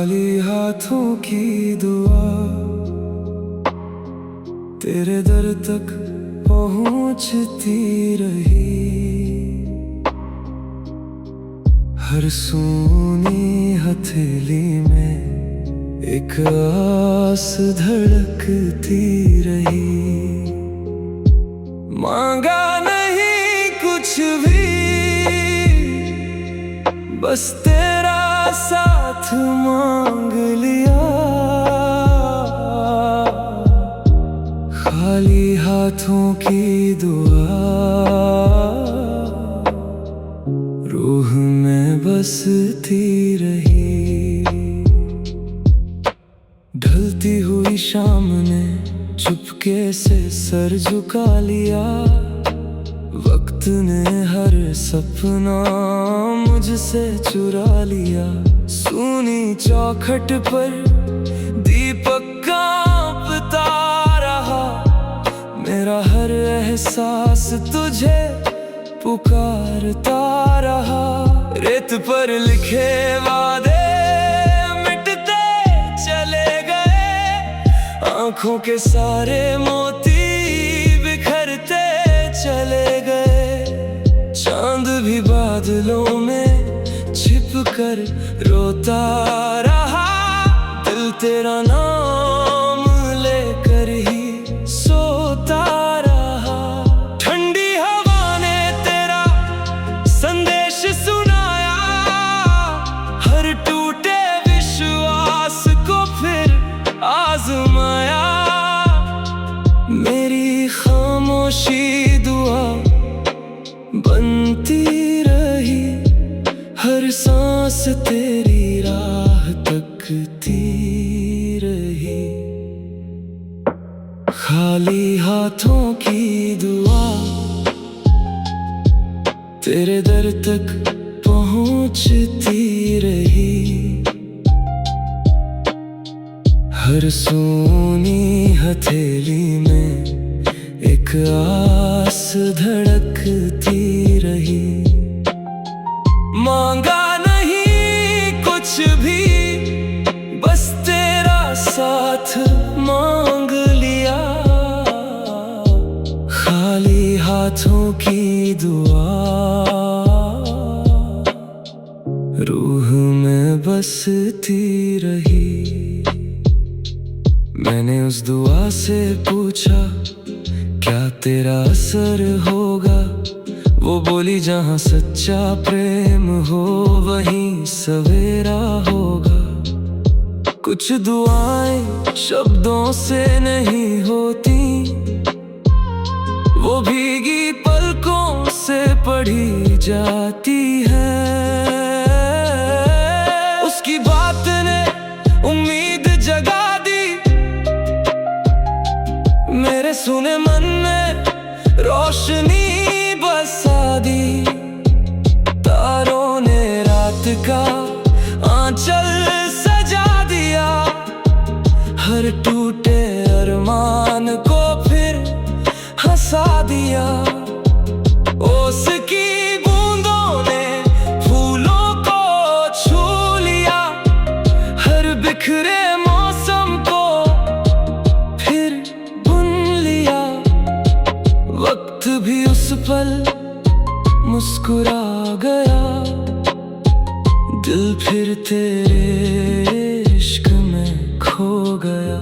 खाली हाथों की दुआ तेरे दर तक पहुंचती रही। हर सूनी हथेली में एक आस धड़कती रही। मांगा नहीं कुछ भी, बस तेरा साथ मांग लिया। खाली हाथों की दुआ रूह में बसती रही। ढलती हुई शाम ने चुपके से सर झुका लिया। वक्त ने हर सपना मुझसे चुरा लिया। सूनी चौखट पर दीपक कांपता रहा। मेरा हर एहसास तुझे पुकारता रहा। रेत पर लिखे वादे मिटते चले गए। आंखों के सारे मोती बिखरते चले गए। चांद भी बादलों में छिप कर रोता रहा। दिल तेरा नाम लेकर ही सोता रहा। ठंडी हवा ने तेरा संदेश सुनाया। हर टूटे विश्वास को फिर आजमाया। मेरी खामोशी दुआ बनती रही। हर सांस तेरी राह तकती रही। खाली हाथों की दुआ तेरे दर तक पहुंचती रही। हर सूनी हथेली में एक आस धड़कती रही। मांगा नहीं कुछ भी, बस तेरा साथ मांग लिया। खाली हाथों की दुआ रूह में बसती रही। मैंने उस दुआ से पूछा क्या तेरा असर होगा। वो बोली जहाँ सच्चा प्रेम हो वहीं सवेरा होगा। कुछ दुआएं शब्दों से नहीं होती, वो भीगी पलकों से पढ़ी जाती है। उसकी बात ने उम्मीद जगा दी। मेरे सुने मन में रोशनी बसा दी। तारों ने रात का आंचल सजा दिया। हर टूटे अरमान को फिर हंसा दिया। ओस की बूंदों ने फूलों को छू लिया। हर बिखरे मौसम को फिर बुन लिया। वक्त भी उस पल मुस्कुरा गया। दिल फिर तेरे इश्क में खो गया।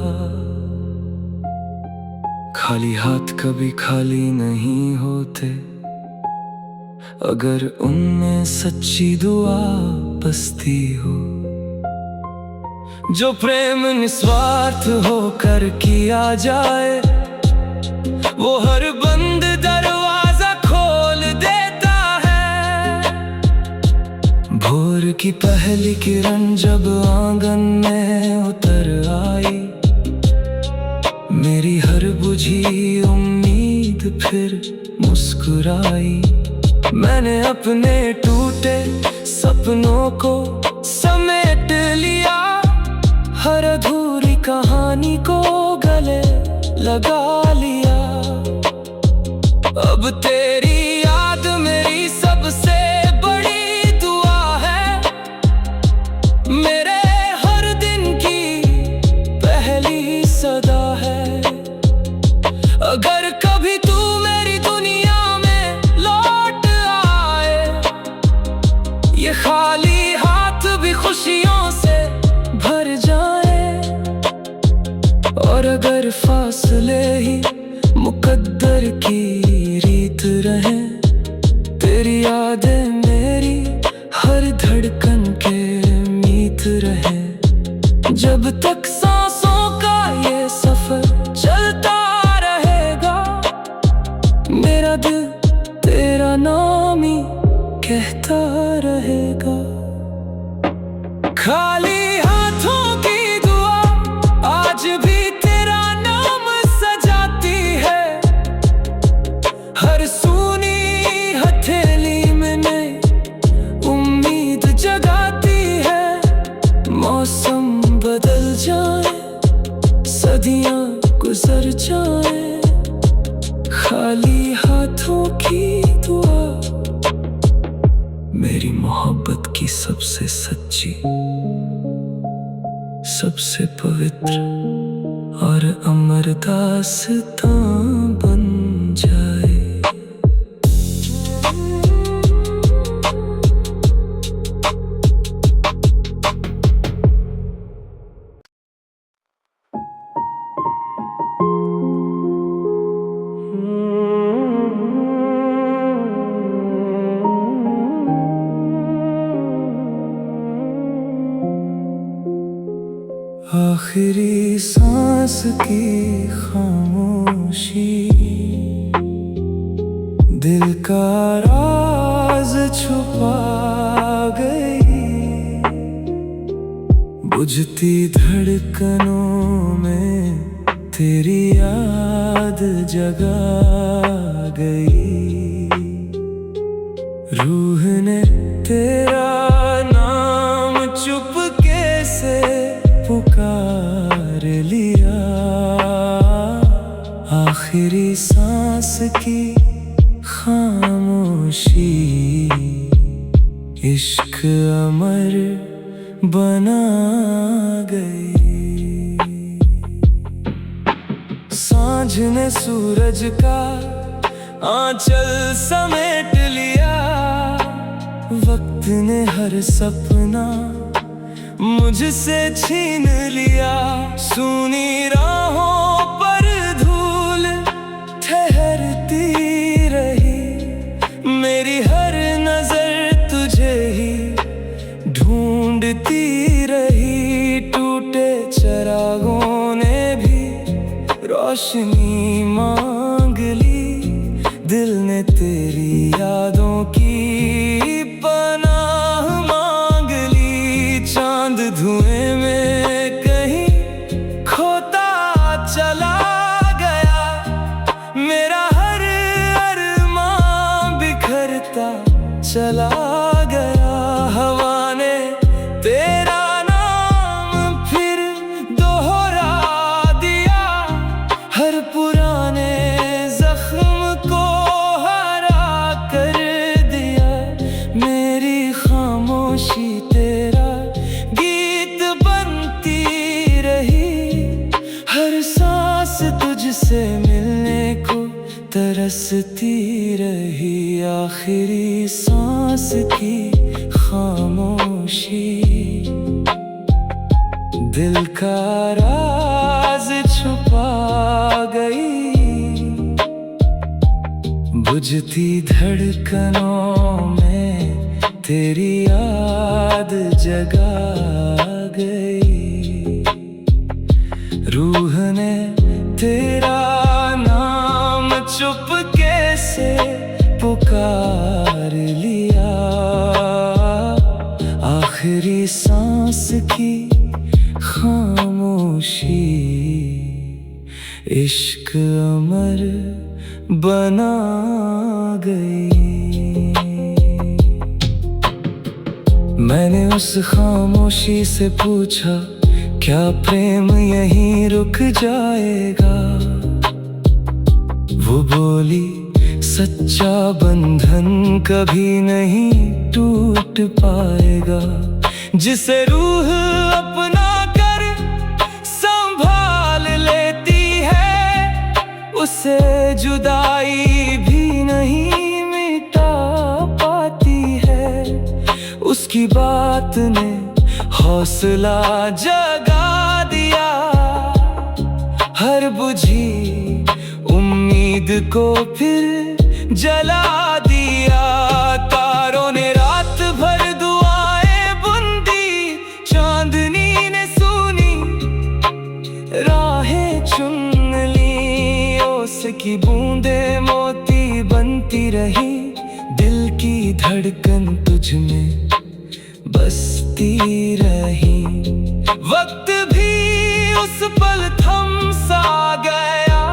खाली हाथ कभी खाली नहीं होते, अगर उनमें सच्ची दुआ बसती हो। जो प्रेम निस्वार्थ होकर किया जाए, वो हर बंद दरवाजा खोल देता है। भोर की पहली किरण जब आंगन में उतर आई। मेरी हर बुझी उम्मीद फिर मुस्कुराई। मैंने अपने टूटे सपनों को समेट लिया। हर अधूरी कहानी को गले लगा लिया। अब तेरी याद मेरी सबसे बड़ी दुआ है। मेरे हर और अगर फासले ही मुकद्दर की रीत रहे, तेरी यादें मेरी हर धड़कन के मीत रहे। जब तक सांसों का ये सफर चलता रहेगा, मेरा दिल तेरा नाम ही कहता रहेगा। खाली हाथों की दुआ आज भी तेरा नाम सजाती है, हर सूनी हथेली में नई उम्मीद जगाती है। मौसम बदल जाए, सदियां गुजर जाए, खाली हाथों की दुआ मेरी मोहब्बत की सबसे सच्ची, सबसे पवित्र और अमर दास्तां बन जाए। आखिरी सांस की खामोशी दिल का राज छुपा गई, बुझती धड़कनों में तेरी याद जगा गई। रूह ने तेरा नाम चुपके से पुकार लिया, आखिरी सांस की खामोशी इश्क अमर बना गई। सांझ ने सूरज का आंचल समेट लिया, वक्त ने हर सपना मुझसे छीन लिया। सूनी राहों पर धूल ठहरती रही, मेरी हर नजर तुझे ही ढूंढती रही। टूटे चरागों ने भी रोशनी मांग ली, दिल ने तेरी यादों की पनाह मांग ली। चांद धुएं में कहीं खोता चला गया, मेरा हर अरमां बिखरता चला गया। हवा ने तेरा नाम फिर दोहरा दिया, हर पुराने जख्म को हरा कर दिया। मेरी खामोशी तेरा गीत बनती रही, हर सांस तुझसे मिलने को तरसती रही। आखिरी सांस की खामोशी दिल का राज छुपा गई, बुझती धड़कनों में तेरी याद जगा गई। रूह ने तेरा नाम चुपके से पुकार लिया, आखिरी सांस की खामोशी इश्क अमर बना गई। मैंने उस खामोशी से पूछा, क्या प्रेम यहीं रुक जाएगा? वो बोली, सच्चा बंधन कभी नहीं टूट पाएगा। जिसे रूह अपना कर संभाल लेती है, उसे जुदाई भी नहीं मिटा पाती है। उसकी बात ने हौसला जगा दिया, को फिर जला दिया। तारों ने रात भर दुआएं बुंदी, चांदनी ने सुनी राहें चुन ली। ओस की बूंदे मोती बनती रही, दिल की धड़कन तुझ में बसती रही। वक्त भी उस पल थम सा गया,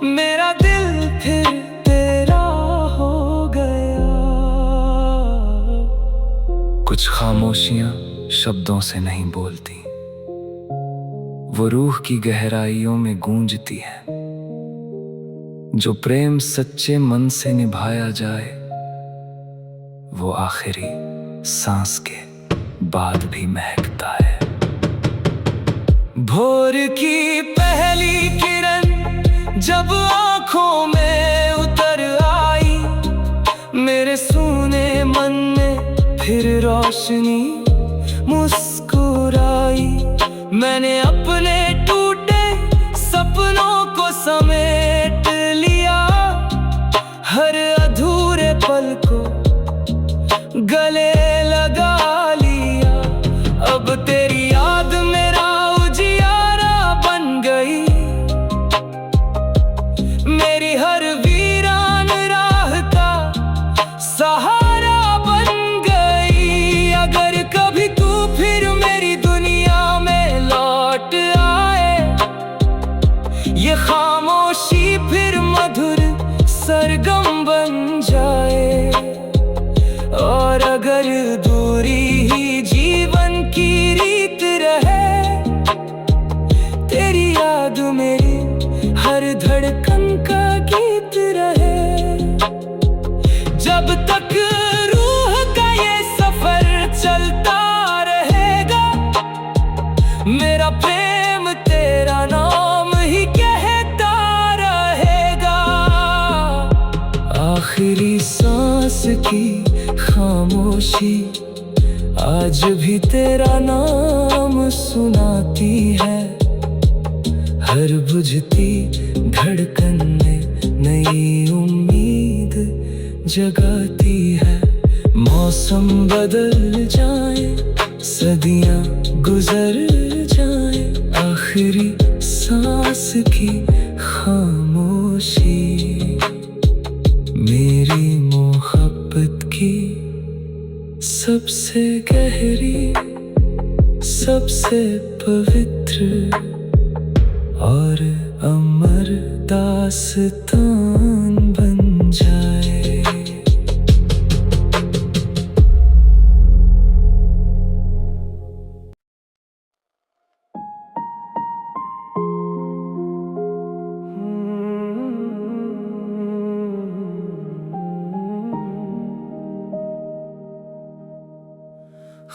मेरा दिल फिर तेरा हो गया। कुछ खामोशियां शब्दों से नहीं बोलती, वो रूह की गहराइयों में गूंजती है। जो प्रेम सच्चे मन से निभाया जाए, वो आखिरी सांस के बाद भी महकता है। भोर की पहली किरण जब आंखों में उतर आई, मेरे सूने मन में फिर रोशनी मुस्कुराई। मैंने अपने टूटे सपनों को समेट लिया, हर अधूरे पल को गले लगा लिया। अब तेरी याद मेरा उजियारा बन गई, मेरी हर वीरान राह का सहारा बन गई। अगर कभी तू फिर मेरी दुनिया में लौट आए, ये खामोशी फिर मधुर सरगम बन जाए। और अगर दूरी ही जीवन की रीत रहे, तेरी याद मेरी हर धड़कन का गीत रहे। जब तक रूह का ये सफर चलता रहेगा, मेरा प्रेम तेरा नाम ही कहता रहेगा। आखिरी सांस की खामोशी आज भी तेरा नाम सुनाती है। हर बुझती धड़कन में नई उम्मीद जगाती है। मौसम बदल जाए, सदियां गुजर जाए, आखिरी सांस की खामोशी मेरी मोहब्बत की सबसे गहरी, सबसे पवित्र और अमर दास्तान बन जाए।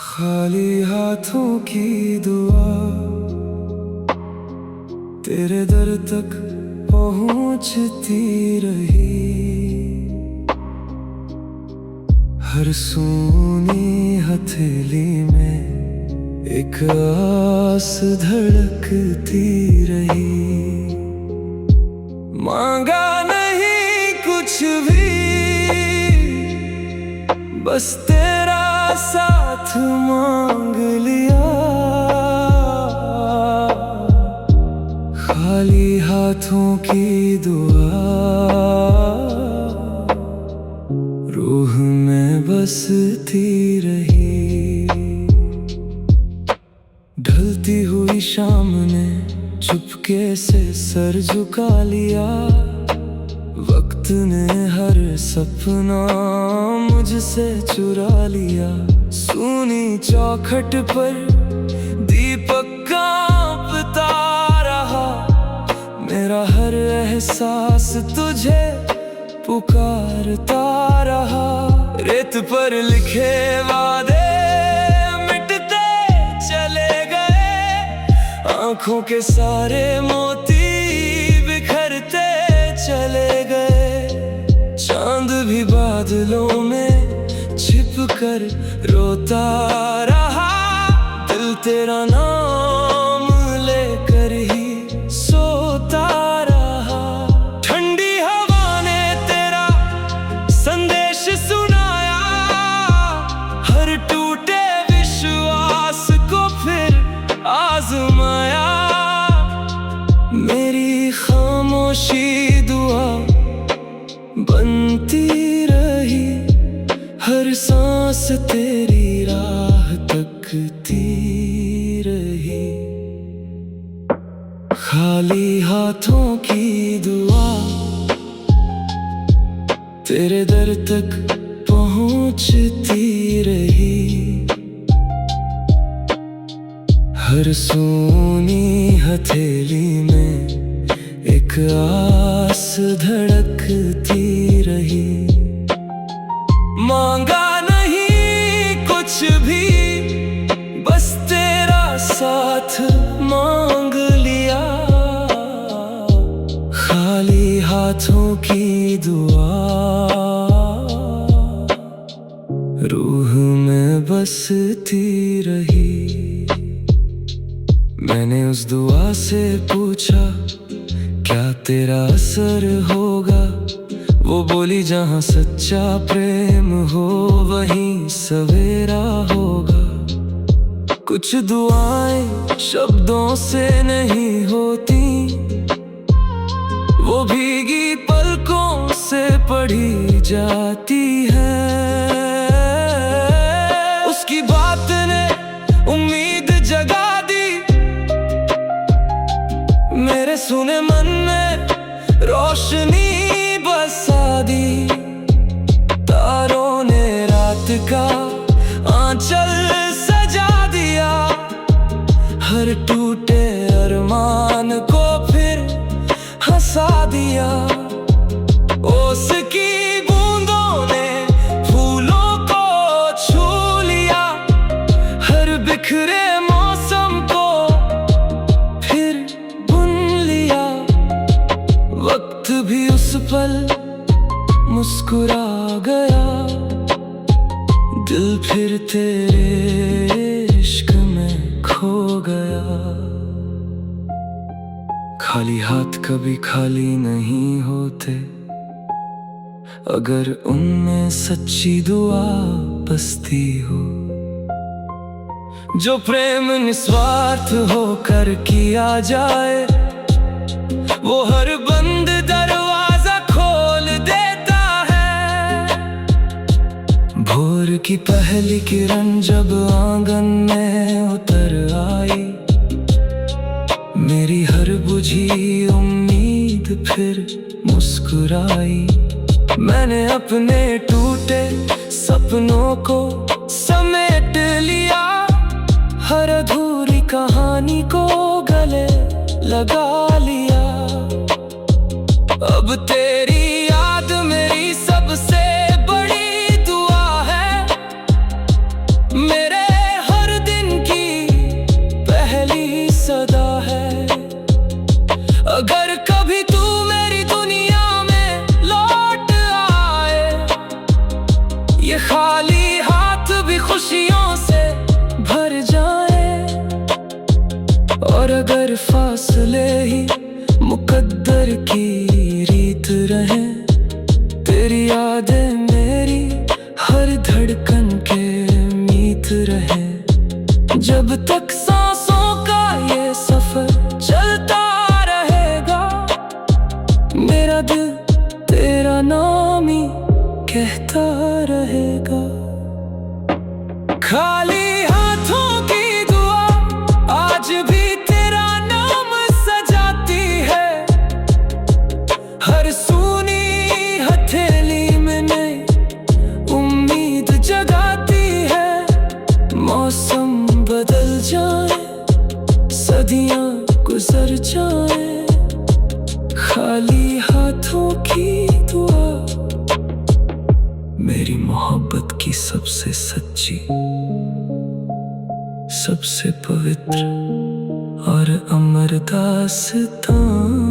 खाली हाथों की दुआ तेरे दर तक पहुंचती रही। हर सूनी हथेली में एक आस धड़कती रही। मांगा नहीं कुछ भी, बस तेरा साथ मांग लिया। खाली हाथों की दुआ रूह में बसती रही। ढलती हुई शाम ने चुपके से सर झुका लिया। वक्त ने हर सपना मुझसे चुरा लिया। सूनी चौखट पर दीपक कांपता रहा। मेरा हर एहसास तुझे पुकारता रहा। रेत पर लिखे वादे मिटते चले गए। आंखों के सारे मोती बिखरते चले गए। चांद भी बादलों में छिप कर रोता रहा। दिल तेरा नाम लेकर ही सोता रहा। आजमाया। मेरी खामोशी दुआ बनती रही, हर सांस तेरी राह तकती रही। खाली हाथों की दुआ तेरे दर तक पहुंचती रही। हर सूनी हथेली में एक आस धड़कती रही। मांगा नहीं कुछ भी, बस तेरा साथ मांग लिया। खाली हाथों की दुआ रूह में बसती रही। मैंने उस दुआ से पूछा क्या तेरा असर होगा। वो बोली जहाँ सच्चा प्रेम हो वहीं सवेरा होगा। कुछ दुआएं शब्दों से नहीं होती, वो भीगी पलकों से पढ़ी जाती है। उसकी बात ने उम्मीद जगा दी, मेरे सुने मन में रोशनी बसा दी। तारों ने रात का आंचल सजा दिया, हर टूटे अरमान को फिर हंसा दिया। ओस की बूंदों ने फूलों को छू लिया, हर बिखरे मौसम को फिर बुन लिया। वक्त भी उस पल मुस्कुरा गया, दिल फिर तेरे इश्क में खो गया। खाली हाथ कभी खाली नहीं होते, अगर उनमें सच्ची दुआ बसती हो। जो प्रेम निस्वार्थ होकर किया जाए, वो हर बंद दरवाजा खोल देता है। भोर की पहली किरण जब आंगन में उतर आई, मेरी हर बुझी उम्मीद फिर मुस्कुराई। मैंने अपने टूटे सपनों को समेट लिया, हर अधूरी कहानी को गले लगा लिया। अब तेरी याद मेरी सबसे बड़ी दुआ है, मेरे हर दिन की पहली सदा है। अगर कभी तू मेरी दुनिया में लौट आए, ये खाली हाथ भी खुशियों से भर जाए। और अगर फासले ही मुकद्दर की रीत रहे, तेरी यादें मेरी हर धड़कन के मीत रहे। जब तक सांसों का ये सफर चलता रहेगा, मेरा दिल तेरा नाम ही कहता रहेगा। खाली हाथों की दुआ आज भी तेरा नाम सजाती है, हर सूनी हथेली में नई उम्मीद जगाती है। मौसम बदल जाए, सदियां गुजर जाए, खाली हाथों की दुआ मेरी मोहब्बत की सबसे सच्ची, सबसे पवित्र और अमर दास्तां।